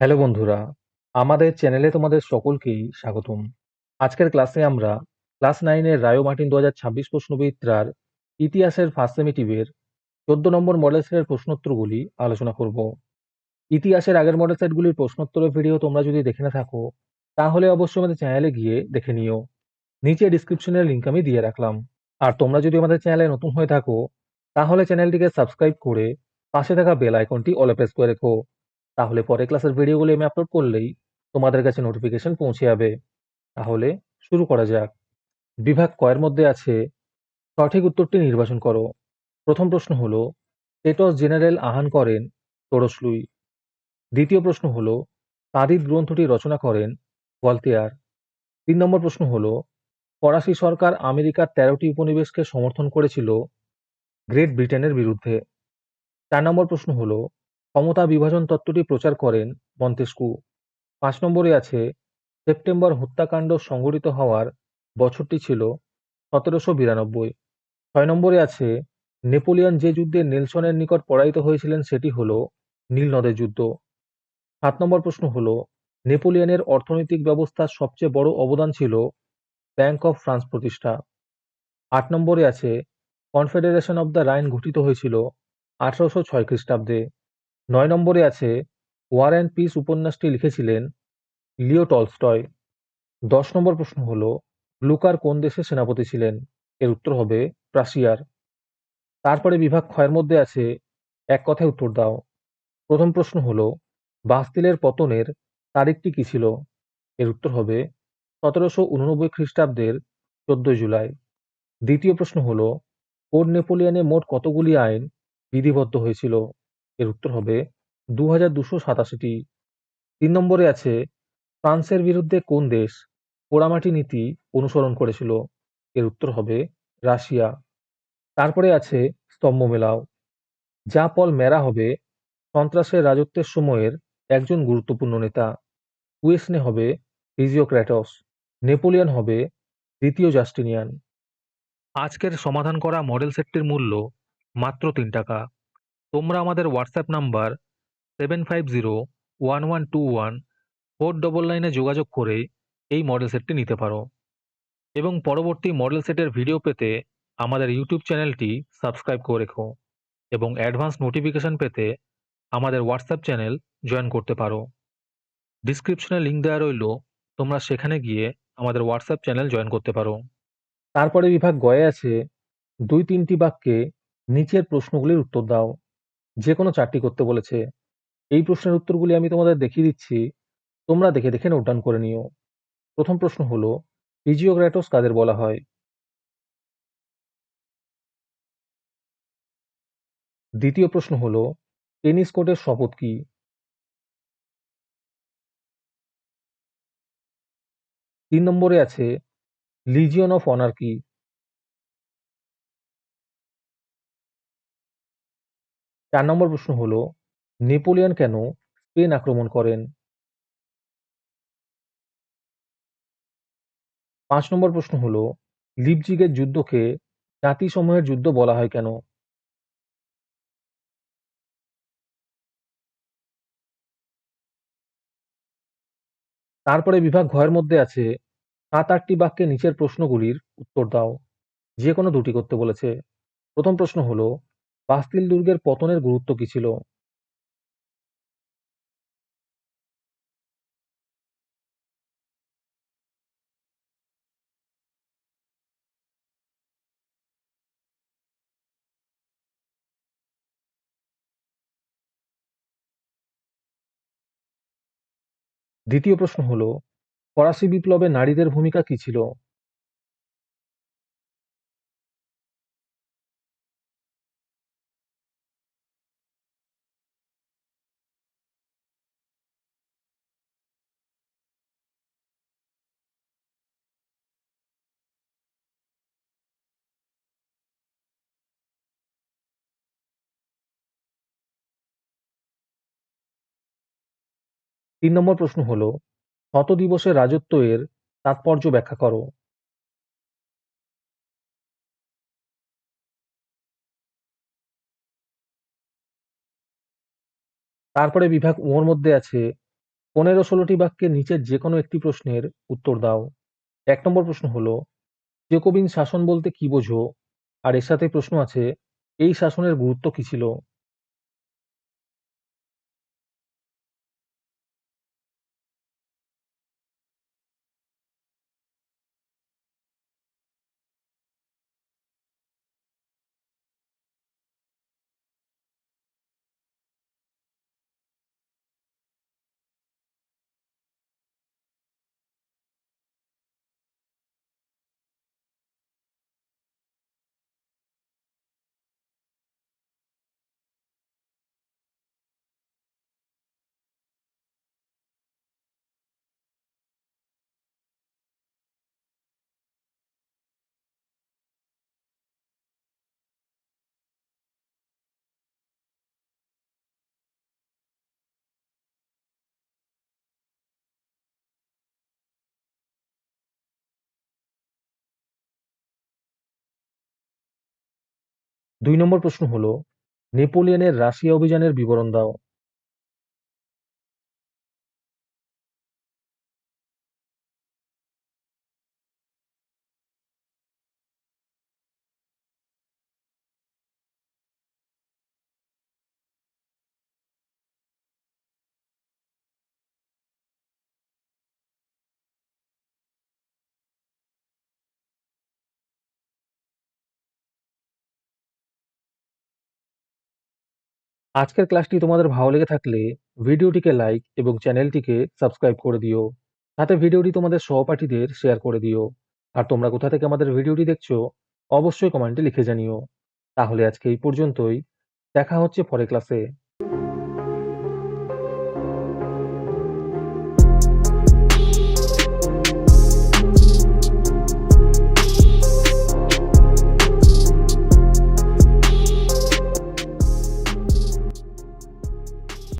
Hello বন্ধুরা, আমাদের চ্যানেলে তোমাদের সকলকেই স্বাগতম। আজকের ক্লাসে আমরা ক্লাস 9 এর রায়ো মার্টিন 2026 প্রশ্নবিচিত্রার ইতিহাসের ফার্স্ট সেমিটিভের 14 নম্বর মডেল সেটের প্রশ্নোত্তরগুলি আলোচনা করব। ইতিহাসের আগের মডেল সেটগুলির প্রশ্নোত্তরের ভিডিও তোমরা যদি দেখে না থাকো, তাহলে অবশ্যই আমাদের চ্যানেলে গিয়ে দেখে নিও। নিচে ডিসক্রিপশনের লিংক আমি দিয়ে রাখলাম। আর তোমরা যদি আমাদের চ্যানেলে নতুন হয়ে থাকো, তাহলে চ্যানেলটিকে সাবস্ক্রাইব করে পাশে থাকা বেল আইকনটি অলে প্রেস করে রেখো। তাহলে পরে ক্লাসের ভিডিওগুলি আমি আপলোড করলেই তোমাদের কাছে নোটিফিকেশন পৌঁছে যাবে। তাহলে শুরু করা যাক। বিভাগ কয়ের মধ্যে আছে সঠিক উত্তরটি নির্বাচন করো। প্রথম প্রশ্ন হলো টেটস জেনারেল আহ্বান করেন টোরসলুই। দ্বিতীয় প্রশ্ন হলো তারিদ গ্রন্থটি রচনা করেন ভলতেয়ার। 3 নম্বর প্রশ্ন হলো ফরাসি সরকার আমেরিকার 13টি উপনিবেশকে সমর্থন করেছিল গ্রেট ব্রিটেনের বিরুদ্ধে। 4 নম্বর প্রশ্ন হলো ক্ষমতা বিভাজন তত্ত্বটি প্রচার করেন মন্তেস্কু। 5 নম্বরে আছে সেপ্টেম্বর হত্যাকাণ্ড সংঘটিত হওয়ার বছরটি ছিল 1792। 6 নম্বরে আছে নেপোলিয়ন যে যুদ্ধে নেলসনের নিকট পরাজিত হয়েছিলেন সেটি হল নীল নদের যুদ্ধ। 7 নম্বর প্রশ্ন হল নেপোলিয়নের অর্থনৈতিক ব্যবস্থার সবচেয়ে বড় অবদান ছিল ব্যাংক অফ ফ্রান্স প্রতিষ্ঠা। 8 নম্বরে আছে কনফেডারেশন অব দ্য রাইন গঠিত হয়েছিল 1806 খ্রিস্টাব্দে। 9 নম্বরে আছে ওয়ার অ্যান্ড পিস উপন্যাসটি লিখেছিলেন লিও টলস্টয়। 10 নম্বর প্রশ্ন হলো ব্লুকার কোন দেশের সেনাপতি ছিলেন? এর উত্তর হবে প্রাশিয়ার। তারপরে বিভাগ ক্ষয়ের মধ্যে আছে এক কথায় উত্তর দাও। প্রথম প্রশ্ন হলো বাস্তিলের পতনের তারিখটি কি ছিল? এর উত্তর হবে 1789 খ্রিস্টাব্দের 14 জুলাই। দ্বিতীয় প্রশ্ন হলো কোড নেপোলিয়নে মোট কতগুলি আইন বিধিবদ্ধ হয়েছিল? এর উত্তর হবে 2287টি। 3 নম্বরে আছে ফ্রান্সের বিরুদ্ধে কোন দেশ পোড়ামাটি নীতি অনুসরণ করেছিল? এর উত্তর হবে রাশিয়া। তারপরে আছে স্তম্ভ মেলাও। যা পল মেরা হবে সন্ত্রাসের রাজত্বের সময়ের একজন গুরুত্বপূর্ণ নেতা। কুয়েসনে হবে ফিজিওক্র্যাটস। নেপোলিয়ন হবে দ্বিতীয় জাস্টিনিয়ান। আজকের সমাধান করা মডেল সেটটির মূল্য মাত্র 3 টাকা। তোমরা আমাদের হোয়াটসঅ্যাপ নাম্বার 7501121499 যোগাযোগ করে এই মডেল সেটটি নিতে পারো এবং পরবর্তী মডেল সেটের ভিডিও পেতে আমাদের ইউটিউব চ্যানেলটি সাবস্ক্রাইব করে রেখো এবং অ্যাডভান্স নোটিফিকেশন পেতে আমাদের হোয়াটসঅ্যাপ চ্যানেল জয়েন করতে পারো। ডিসক্রিপশনে লিঙ্ক দেওয়া রইল, তোমরা সেখানে গিয়ে আমাদের হোয়াটসঅ্যাপ চ্যানেল জয়েন করতে পারো। তারপরে বিভাগ গয়ে আছে 2-3টি বাক্যে নিচের প্রশ্নগুলির উত্তর দাও। যে কোনো 4টি করতে বলেছে। এই প্রশ্নের উত্তরগুলি আমি তোমাদের দেখিয়ে দিচ্ছি, তোমরা দেখে দেখে নোট ডাউন করে নিও। প্রথম প্রশ্ন হলো ফিজিওক্র্যাটস কাদের বলা হয়? দ্বিতীয় প্রশ্ন হলো টেনিস কোর্টের শপথ কি? 3 নম্বরে আছে লিজিয়ন অফ অনার কি? 4 নম্বর প্রশ্ন হলো নেপোলিয়ন কেন স্পেন আক্রমণ করেন? 5 নম্বর প্রশ্ন হলো লিপজিগের যুদ্ধকে জাতিসমূহের যুদ্ধ বলা হয় কেন? তারপরে বিভাগ ঘয়ের মধ্যে আছে 7-8টি বাক্যে নিচের প্রশ্নগুলির উত্তর দাও। যে কোনো 2টি করতে বলেছে। প্রথম প্রশ্ন হলো বাস্তিল দুর্গের পতনের গুরুত্ব কি ছিল? দ্বিতীয় প্রশ্ন হলো ফরাসি বিপ্লবে নারীদের ভূমিকা কি ছিল? তিন নম্বর প্রশ্ন হলো শত দিবসের রাজত্ব এর তাৎপর্য ব্যাখ্যা করো। তারপরে বিভাগ ওর মধ্যে আছে 15-16টি বাক্যে নিচের যেকোনো একটি প্রশ্নের উত্তর দাও। ১ নম্বর প্রশ্ন হলো, জেকোবিন শাসন বলতে কি বোঝো? আর এর সাথে প্রশ্ন আছে, এই শাসনের গুরুত্ব কি ছিল? ২ নম্বর প্রশ্ন হলো, নেপোলিয়নের রাশিয়া অভিযানের বিবরণ দাও। আজকের ক্লাসটি তোমাদের ভালো লেগে থাকলে ভিডিওটিকে লাইক এবং চ্যানেলটিকে সাবস্ক্রাইব করে দিও। সাথে ভিডিওটি তোমাদের সহপাঠীদের শেয়ার করে দিও। আর তোমরা কোথা থেকে আমাদের ভিডিওটি দেখছো অবশ্যই কমেন্টে লিখে জানিও। তাহলে আজকে এই পর্যন্তই। দেখা হচ্ছে পরের ক্লাসে।